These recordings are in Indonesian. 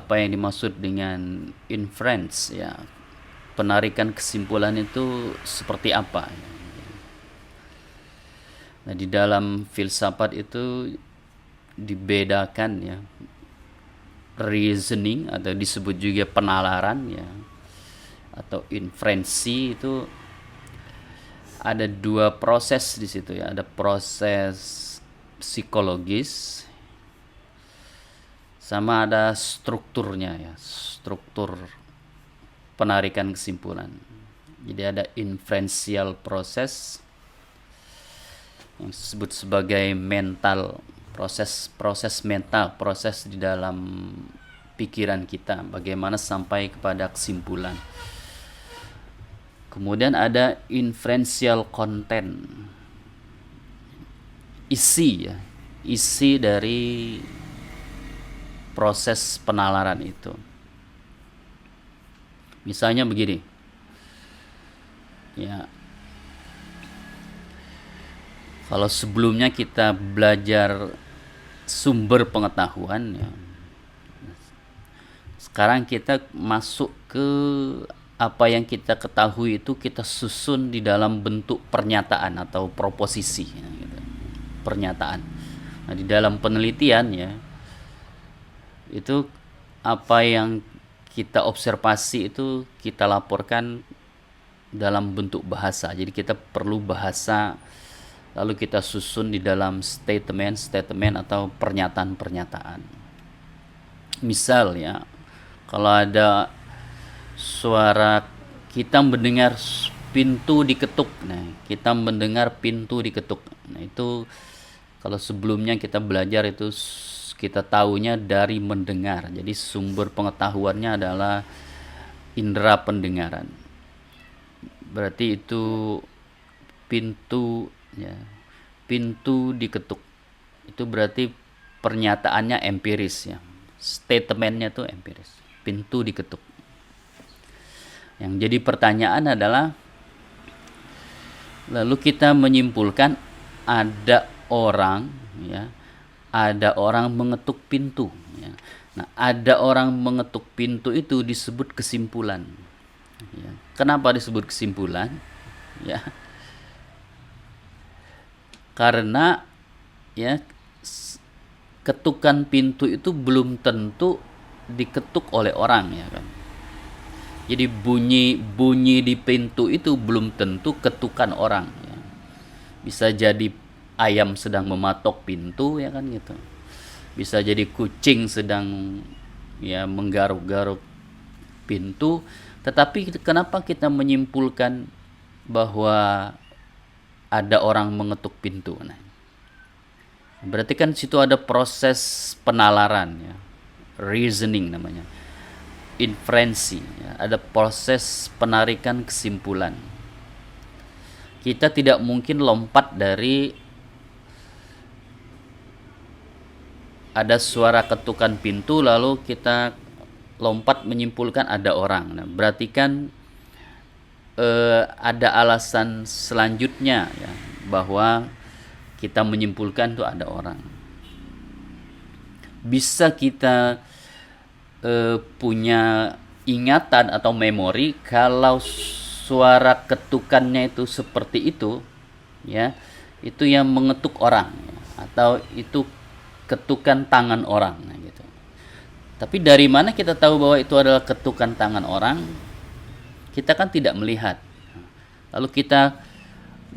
apa yang dimaksud dengan inference ya. Penarikan kesimpulan itu seperti apa? Nah, di dalam filsafat itu dibedakan ya, reasoning atau disebut juga penalaran ya, atau inferensi itu ada dua proses di situ ya. Ada proses psikologis sama ada strukturnya ya, struktur penarikan kesimpulan. Jadi ada inferential proses yang disebut sebagai mental proses mental, proses di dalam pikiran kita bagaimana sampai kepada kesimpulan. Kemudian ada inferential content, isi ya, isi dari proses penalaran itu. Misalnya begini ya, kalau sebelumnya kita belajar sumber pengetahuan ya, sekarang kita masuk ke apa yang kita ketahui itu kita susun di dalam bentuk pernyataan atau proposisi ya, gitu. Pernyataan. Nah, di dalam penelitian ya, itu apa yang kita observasi itu kita laporkan dalam bentuk bahasa. Jadi kita perlu bahasa, lalu kita susun di dalam statement atau pernyataan-pernyataan. Misal ya, kalau ada suara kita mendengar pintu diketuk, nah kita mendengar pintu diketuk. Nah itu kalau sebelumnya kita belajar itu kita tahunya dari mendengar. Jadi sumber pengetahuannya adalah indera pendengaran. Berarti itu pintu ya, pintu diketuk. Itu berarti pernyataannya empiris ya. Statementnya tuh empiris. Pintu diketuk. Yang jadi pertanyaan adalah, lalu kita menyimpulkan ada orang ya, ada orang mengetuk pintu ya. Nah, ada orang mengetuk pintu itu disebut kesimpulan ya. Kenapa disebut kesimpulan ya? Karena ya, ketukan pintu itu belum tentu diketuk oleh orang ya kan. Jadi bunyi di pintu itu belum tentu ketukan orang ya. Bisa jadi ayam sedang mematok pintu ya kan gitu. Bisa jadi kucing sedang ya menggaruk-garuk pintu. Tetapi kenapa kita menyimpulkan bahwa ada orang mengetuk pintu? Nah, berarti kan situ ada proses penalaran ya, reasoning namanya, inferensi ya, ada proses penarikan kesimpulan. Kita tidak mungkin lompat dari ada suara ketukan pintu lalu kita lompat menyimpulkan ada orang. Nah, berarti kan ada alasan selanjutnya ya, bahwa kita menyimpulkan tuh ada orang. Bisa kita punya ingatan atau memori kalau suara ketukannya itu seperti itu ya, itu yang mengetuk orang ya, atau itu ketukan tangan orang nah, gitu. Tapi dari mana kita tahu bahwa itu adalah ketukan tangan orang? Kita kan tidak melihat. Lalu kita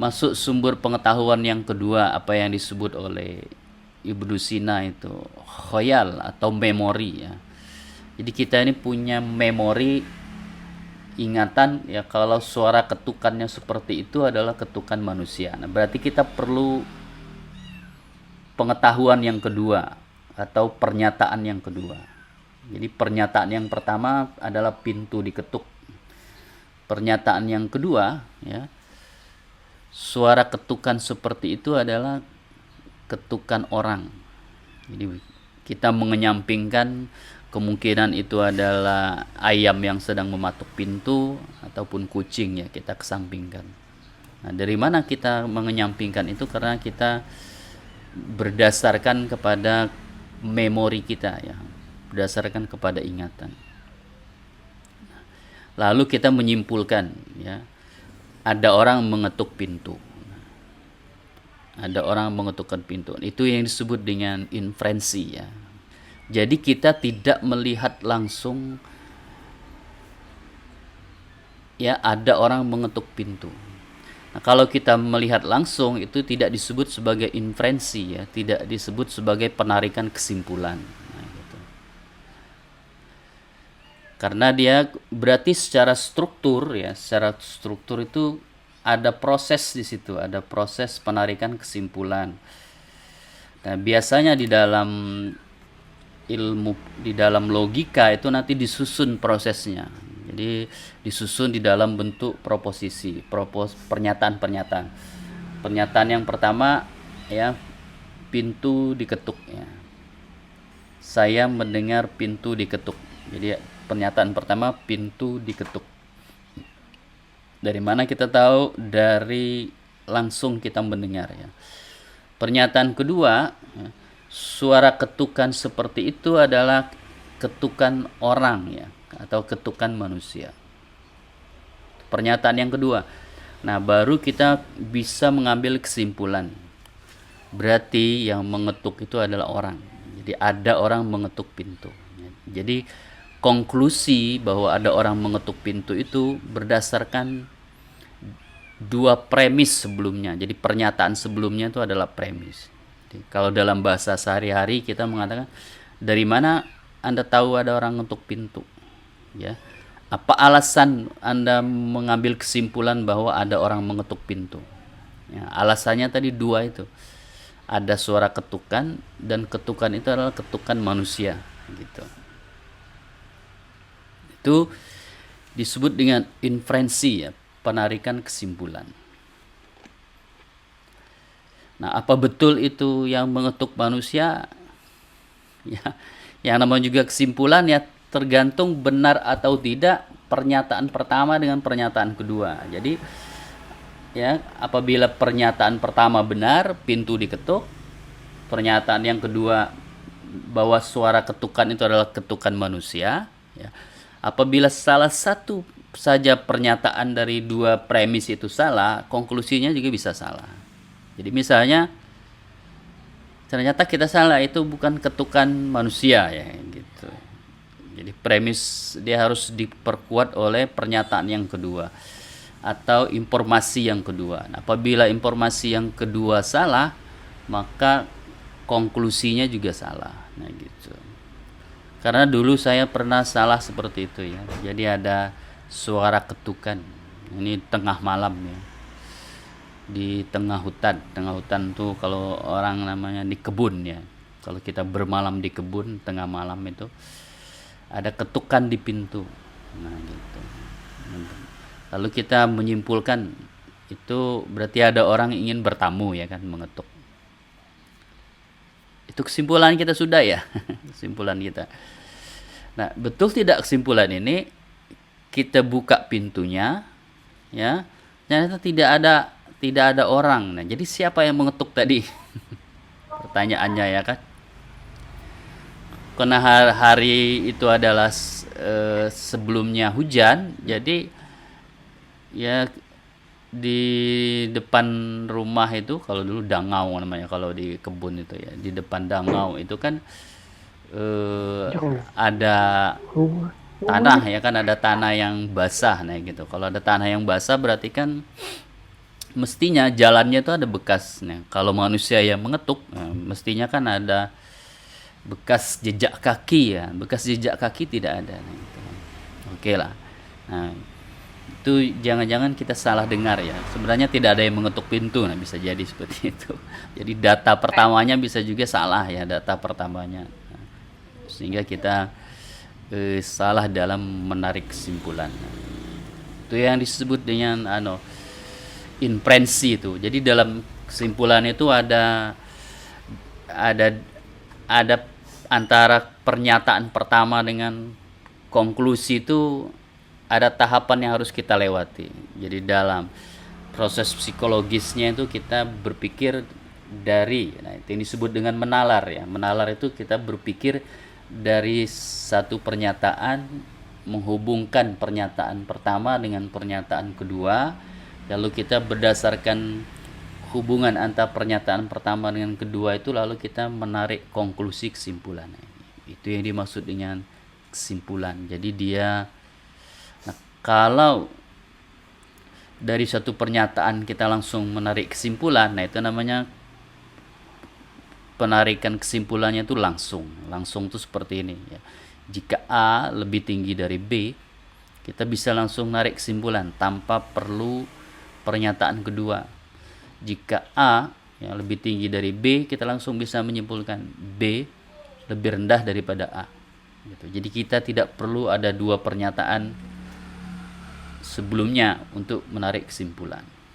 masuk sumber pengetahuan yang kedua, apa yang disebut oleh Ibnu Sina itu khoyal atau memori ya. Jadi kita ini punya memori, ingatan ya, kalau suara ketukannya seperti itu adalah ketukan manusia. Nah, berarti kita perlu pengetahuan yang kedua atau pernyataan yang kedua. Jadi pernyataan yang pertama adalah pintu diketuk. Pernyataan yang kedua ya, suara ketukan seperti itu adalah ketukan orang. Jadi kita mengenyampingkan kemungkinan itu adalah ayam yang sedang mematuk pintu ataupun kucing ya, kita kesampingkan. Nah, dari mana kita mengenyampingkan itu? Karena kita berdasarkan kepada memori kita ya, berdasarkan kepada ingatan. Lalu kita menyimpulkan, ya, ada orang mengetuk pintu. Ada orang mengetukkan pintu. Itu yang disebut dengan inferensi, ya. Jadi kita tidak melihat langsung, ya, ada orang mengetuk pintu. Nah, kalau kita melihat langsung itu tidak disebut sebagai inferensi, ya, tidak disebut sebagai penarikan kesimpulan. Nah, gitu. Karena dia berarti secara struktur, ya, secara struktur itu ada proses di situ, ada proses penarikan kesimpulan. Nah, biasanya di dalam ilmu, di dalam logika itu nanti disusun prosesnya. Jadi disusun di dalam bentuk proposisi, pernyataan-pernyataan. Pernyataan yang pertama, ya, pintu diketuk, ya. Saya mendengar pintu diketuk. Jadi pernyataan pertama, pintu diketuk. Dari mana kita tahu? Dari langsung kita mendengar, ya. Pernyataan kedua, ya, suara ketukan seperti itu adalah ketukan orang, ya, atau ketukan manusia. Pernyataan yang kedua. Nah, baru kita bisa mengambil kesimpulan. Berarti yang mengetuk itu adalah orang. Jadi ada orang mengetuk pintu. Jadi konklusi bahwa ada orang mengetuk pintu itu berdasarkan dua premis sebelumnya. Jadi pernyataan sebelumnya itu adalah premis. Jadi, kalau dalam bahasa sehari-hari kita mengatakan, dari mana Anda tahu ada orang mengetuk pintu? Ya. Apa alasan Anda mengambil kesimpulan bahwa ada orang mengetuk pintu? Ya, alasannya tadi dua itu. Ada suara ketukan, dan ketukan itu adalah ketukan manusia, gitu. Itu disebut dengan inferensi, ya, penarikan kesimpulan. Nah, apa betul itu yang mengetuk manusia? Ya, yang namanya juga kesimpulan, ya, tergantung benar atau tidak pernyataan pertama dengan pernyataan kedua. Jadi, ya, apabila pernyataan pertama benar, pintu diketuk. Pernyataan yang kedua bahwa suara ketukan itu adalah ketukan manusia, ya. Apabila salah satu saja pernyataan dari dua premis itu salah, konklusinya juga bisa salah. Jadi misalnya ternyata kita salah, itu bukan ketukan manusia, ya, gitu. Jadi premis dia harus diperkuat oleh pernyataan yang kedua atau informasi yang kedua. Nah, apabila informasi yang kedua salah, maka konklusinya juga salah. Nah, gitu. Karena dulu saya pernah salah seperti itu, ya. Jadi ada suara ketukan. Ini tengah malam, ya. Di tengah hutan. Tengah hutan tuh kalau orang namanya di kebun, ya. Kalau kita bermalam di kebun tengah malam itu ada ketukan di pintu. Nah, gitu. Lalu kita menyimpulkan itu berarti ada orang ingin bertamu, ya kan, mengetuk. Itu kesimpulan kita sudah, ya. Kesimpulan kita. Nah, betul tidak kesimpulan ini? Kita buka pintunya, ya, ternyata tidak ada orang. Nah, jadi siapa yang mengetuk tadi? Pertanyaannya, ya kan? Karena hari itu adalah sebelumnya hujan, jadi, ya, di depan rumah itu, kalau dulu dangau namanya, kalau di kebun itu, ya, di depan dangau itu kan ada tanah, ya kan, ada tanah yang basah. Nah, gitu. Kalau ada tanah yang basah berarti kan mestinya jalannya itu ada bekas. Nah, kalau manusia yang mengetuk, mestinya kan ada bekas jejak kaki, ya. Bekas jejak kaki tidak ada. Nah, gitu. Oke lah. Nah, itu jangan-jangan kita salah dengar, ya. Sebenarnya tidak ada yang mengetuk pintu. Nah, bisa jadi seperti itu. Jadi data pertamanya bisa juga salah, ya, data pertamanya. Nah, sehingga kita salah dalam menarik kesimpulan. Nah, itu yang disebut dengan inferensi itu. Jadi dalam kesimpulan itu ada antara pernyataan pertama dengan konklusi itu ada tahapan yang harus kita lewati. Jadi dalam proses psikologisnya itu kita berpikir dari, nah, itu yang disebut dengan menalar, ya. Menalar itu kita berpikir dari satu pernyataan, menghubungkan pernyataan pertama dengan pernyataan kedua, lalu kita berdasarkan hubungan antara pernyataan pertama dengan kedua itu, lalu kita menarik konklusi kesimpulan. Itu yang dimaksud dengan kesimpulan. Jadi dia, nah, kalau dari satu pernyataan kita langsung menarik kesimpulan, nah itu namanya penarikan kesimpulannya itu langsung itu seperti ini ya. Jika A lebih tinggi dari B, kita bisa langsung narik kesimpulan tanpa perlu pernyataan kedua. Jika A yang lebih tinggi dari B, kita langsung bisa menyimpulkan B lebih rendah daripada A gitu. Jadi kita tidak perlu ada dua pernyataan sebelumnya untuk menarik kesimpulan.